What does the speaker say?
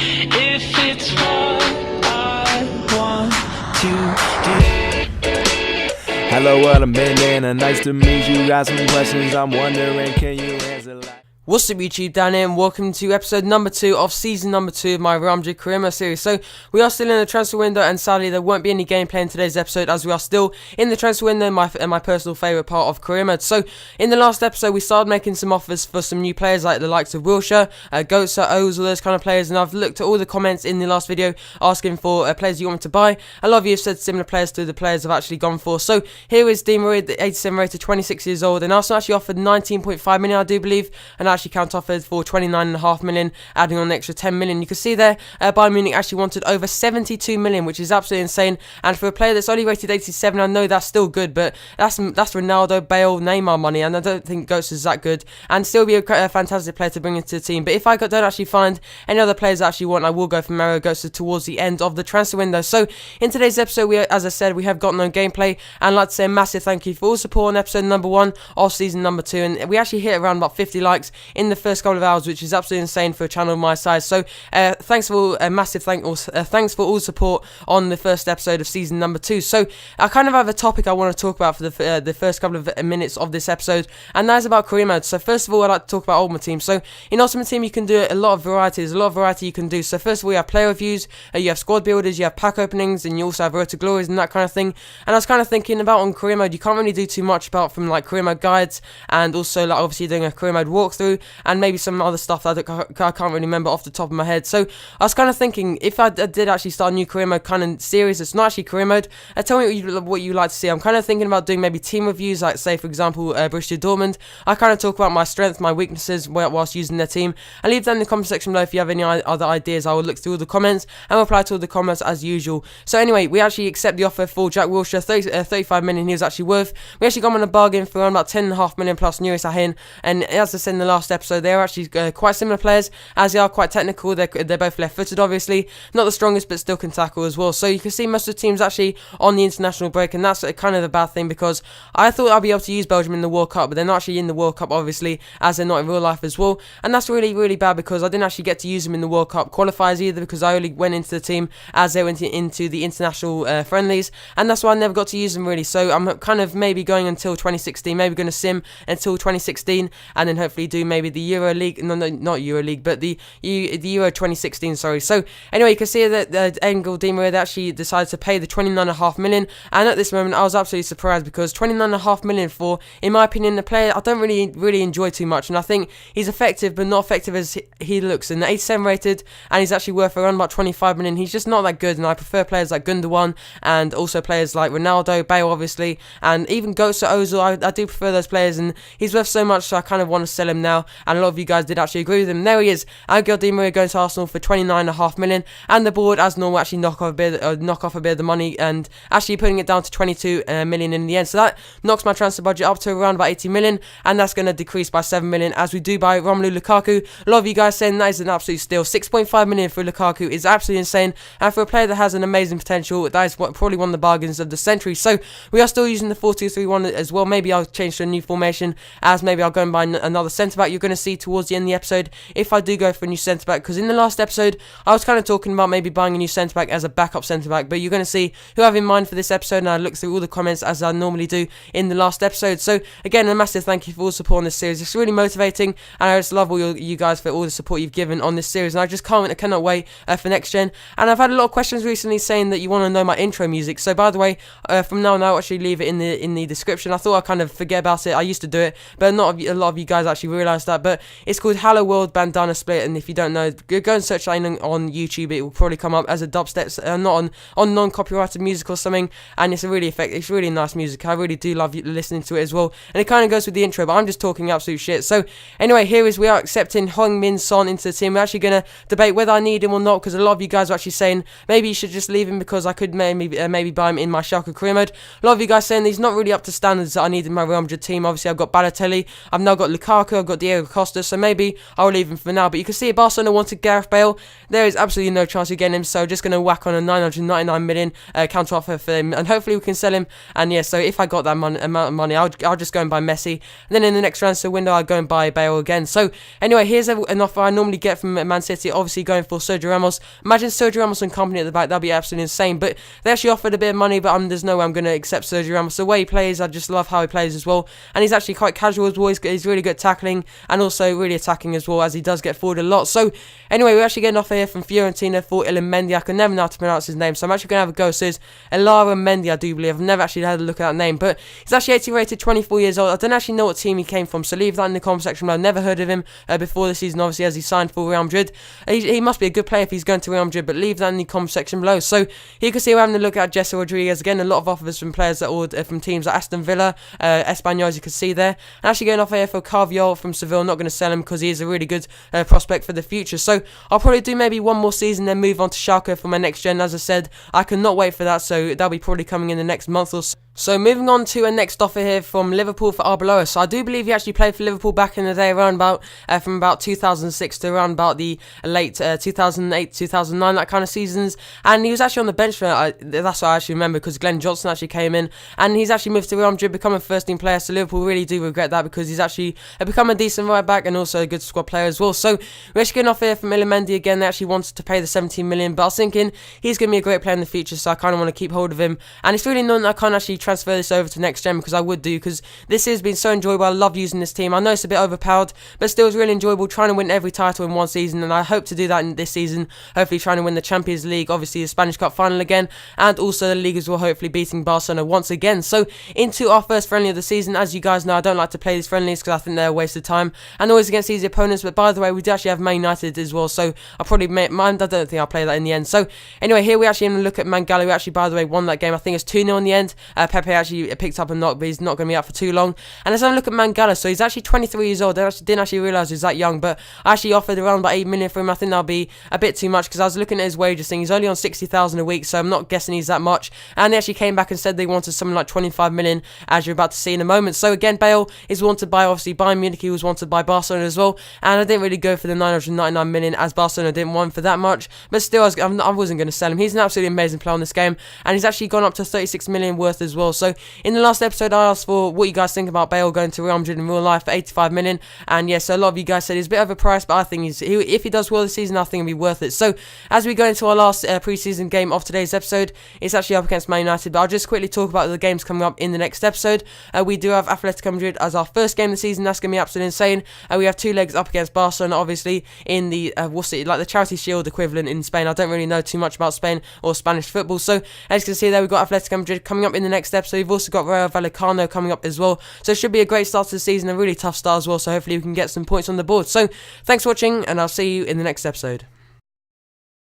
if it's what I want to do. Hello, what I'm and nice to meet you. Got some questions I'm wondering, can you answer like... What's up YouTube, Dan here, and welcome to episode number 2 of season number 2 of my Real Madrid career mode series. So, we are still in the transfer window, and sadly there won't be any gameplay in today's episode as we are still in the transfer window, my personal favourite part of career mode. So, in the last episode we started making some offers for some new players like the likes of Wilshere, Goetze, Ozil, those kind of players, and I've looked at all the comments in the last video asking for players you want me to buy. A lot of you have said similar players to the players I've actually gone for. So, here is Di Maria, the 87 rated, 26 years old, and Arsenal actually offered 19.5 million, I do believe, and actually counter offered for 29.5 million, adding on an extra 10 million. You can see there, Bayern Munich actually wanted over 72 million, which is absolutely insane. And for a player that's only rated 87, I know that's still good, but that's Ronaldo, Bale, Neymar money, and I don't think Goetze is that good, and still be a fantastic player to bring into the team. But if I don't actually find any other players I actually want, I will go for Mario Goetze towards the end of the transfer window. So in today's episode, as I said, we have got no gameplay, and I'd like to say a massive thank you for all support on episode number 1 of season number 2, and we actually hit around about 50 likes in the first couple of hours, which is absolutely insane for a channel of my size. So thanks for a massive thanks for all support on the first episode of season number 2. So I kind of have a topic I want to talk about for the first couple of minutes of this episode, and that is about career mode. So first of all, I'd like to talk about Ultimate Team. So in Ultimate Team you can do a lot of variety. There's a lot of variety you can do. So first of all, you have player reviews, you have squad builders, you have pack openings, and you also have Road to Glories and that kind of thing. And I was kind of thinking about on career mode, you can't really do too much apart from like career mode guides, and also like obviously doing a career mode walkthrough, and maybe some other stuff that I can't really remember off the top of my head. So I was kind of thinking, if I did actually start a new career mode kind of series, it's not actually career mode, tell me what you like to see. I'm kind of thinking about doing maybe team reviews, like say for example Borussia Dortmund. I kind of talk about my strengths, my weaknesses whilst using their team, and leave them in the comment section below if you have any other ideas. I will look through all the comments and reply to all the comments as usual. So anyway, we actually accept the offer for Jack Wilshere, 35 million he was actually worth. We actually got him on a bargain for around about 10.5 million plus Nuri Sahin, and as I said in the last episode, they're actually quite similar players, as they are quite technical. They're both left-footed, obviously, not the strongest, but still can tackle as well. So you can see most of the teams actually on the international break, and that's kind of a bad thing, because I thought I'd be able to use Belgium in the World Cup, but they're not actually in the World Cup, obviously, as they're not in real life as well, and that's really, really bad, because I didn't actually get to use them in the World Cup qualifiers either, because I only went into the team as they went into the international friendlies, and that's why I never got to use them really. So I'm kind of maybe going until 2016, maybe going to sim until 2016, and then hopefully do maybe the Euro League, no, not Euro League, but the Euro 2016, sorry. So anyway, you can see that Angel Di Maria actually decided to pay the 29.5 million, and at this moment I was absolutely surprised, because 29.5 million for, in my opinion, the player I don't really enjoy too much, and I think he's effective but not effective as he looks, and 87 rated, and he's actually worth around about 25 million. He's just not that good, and I prefer players like Gundogan, and also players like Ronaldo, Bale obviously, and even Goetze, Ozil. I do prefer those players, and he's worth so much, so I kind of want to sell him now, and a lot of you guys did actually agree with him. There he is, Angel Di Maria going to Arsenal for 29.5 million, and the board, as normal, actually knock off a bit of the money, and actually putting it down to 22 million in the end. So that knocks my transfer budget up to around about 80 million, and that's going to decrease by 7 million as we do buy Romelu Lukaku. A lot of you guys saying that is an absolute steal. 6.5 million for Lukaku is absolutely insane, and for a player that has an amazing potential, that is probably one of the bargains of the century. So we are still using the 4-2-3-1 as well. Maybe I'll change to a new formation, as maybe I'll go and buy another centre back. You're going to see towards the end of the episode if I do go for a new centre back, because in the last episode I was kind of talking about maybe buying a new centre back as a backup centre back, but you're going to see who I have in mind for this episode, and I look through all the comments as I normally do in the last episode. So again, a massive thank you for all the support on this series. It's really motivating, and I just love all you guys for all the support you've given on this series, and I just cannot wait for next gen. And I've had a lot of questions recently saying that you want to know my intro music. So by the way, from now on I'll actually leave it in the description. I thought I'd kind of forget about it. I used to do it, but not a lot of you guys actually realised that. But it's called Hello World Bandana Split, and if you don't know, go and search that on YouTube. It will probably come up as a dubstep, not on non-copyrighted music or something, and it's really nice music. I really do love listening to it as well, and it kind of goes with the intro, but I'm just talking absolute shit. So anyway, we are accepting Heung-min Son into the team. We're actually going to debate whether I need him or not, because a lot of you guys are actually saying maybe you should just leave him, because I could maybe buy him in my Schalke career mode. A lot of you guys saying he's not really up to standards that I need in my Real Madrid team. Obviously I've got Balotelli, I've now got Lukaku, I've got Diego Costa, so maybe I'll leave him for now. But you can see Barcelona wanted Gareth Bale. There is absolutely no chance of getting him, so just going to whack on a 999 million counter offer for him, and hopefully we can sell him. And yeah, so if I got that amount of money, I'll just go and buy Messi, and then in the next transfer window I'll go and buy Bale again. So anyway, here's an offer I normally get from Man City, obviously going for Sergio Ramos. Imagine Sergio Ramos and company at the back, that'd be absolutely insane. But they actually offered a bit of money, but there's no way I'm going to accept Sergio Ramos. The way he plays, I just love how he plays as well, and he's actually quite casual as well. He's really good at tackling and also really attacking as well, as he does get forward a lot. So anyway, we're actually getting an offer here from Fiorentina for Mendy. I can never know how to pronounce his name, so I'm actually going to have a go. So it's Elara Mendy, I do believe. I've never actually had a look at that name, but he's actually 80 rated, 24 years old. I don't actually know what team he came from, so leave that in the comment section below. I've never heard of him before the season, obviously, as he signed for Real Madrid. He must be a good player if he's going to Real Madrid, but leave that in the comment section below. So here you can see we're having a look at Jesse Rodriguez. Again, a lot of offers from players that are from teams like Aston Villa, Espanyol, as you can see there. And actually going off here for Carviol from Seville. Not going to sell him because he is a really good prospect for the future. So I'll probably do maybe one more season, then move on to Schalke for my next gen. As I said, I cannot wait for that, so that'll be probably coming in the next month or so. So moving on to a next offer here from Liverpool for Arbeloa. So I do believe he actually played for Liverpool back in the day, around about from about 2006 to around about the late 2008, 2009, that kind of seasons. And he was actually on the bench for that's what I actually remember, because Glenn Johnson actually came in, and he's actually moved to Real Madrid, become a first team player. So Liverpool really do regret that, because he's actually become a decent right back and also a good squad player as well. So we're actually getting off here from Mendy again. They actually wanted to pay the 17 million, but I was thinking he's going to be a great player in the future, so I kind of want to keep hold of him. And it's really known that I can't actually transfer this over to next gen, because I would do, because this has been so enjoyable. I love using this team. I know it's a bit overpowered, but still it's really enjoyable trying to win every title in one season, and I hope to do that in this season, hopefully trying to win the Champions League, obviously the Spanish Cup final again, and also the league as well, hopefully beating Barcelona once again. So into our first friendly of the season. As you guys know, I don't like to play these friendlies because I think they're a waste of time, and always against easy opponents. But by the way, we do actually have Man United as well, so I'll probably I don't think I'll play that in the end. So anyway, here we actually look at Mangala, who actually, by the way, won that game. I think it's 2-0 in the end. Pepe actually picked up a knock, but he's not going to be out for too long. And let's have a look at Mangala. So he's actually 23 years old. I didn't actually realise he was that young, but I actually offered around about 8 million for him. I think that'll be a bit too much, because I was looking at his wages thing. He's only on 60,000 a week, so I'm not guessing he's that much. And they actually came back and said they wanted something like 25 million, as you're about to see in a moment. So again, Bale is wanted by, obviously, Bayern Munich. He was wanted by Barcelona as well, and I didn't really go for the 999 million, as Barcelona didn't want for that much. But still, I wasn't going to sell him. He's an absolutely amazing player on this game, and he's actually gone up to 36 million worth as well. So in the last episode, I asked for what you guys think about Bale going to Real Madrid in real life for 85 million, and yes, so a lot of you guys said he's a bit overpriced, but I think if he does well this season, I think it'll be worth it. So as we go into our last pre-season game of today's episode, it's actually up against Man United, but I'll just quickly talk about the games coming up in the next episode. We do have Atletico Madrid as our first game of the season. That's going to be absolutely insane. We have 2 legs up against Barcelona, obviously, in the like the Charity Shield equivalent in Spain. I don't really know too much about Spain or Spanish football. So as you can see there, we've got Atletico Madrid coming up in the next episode. We've also got Rayo Vallecano coming up as well. So it should be a great start to the season, a really tough start as well. So hopefully we can get some points on the board. So thanks for watching, and I'll see you in the next episode.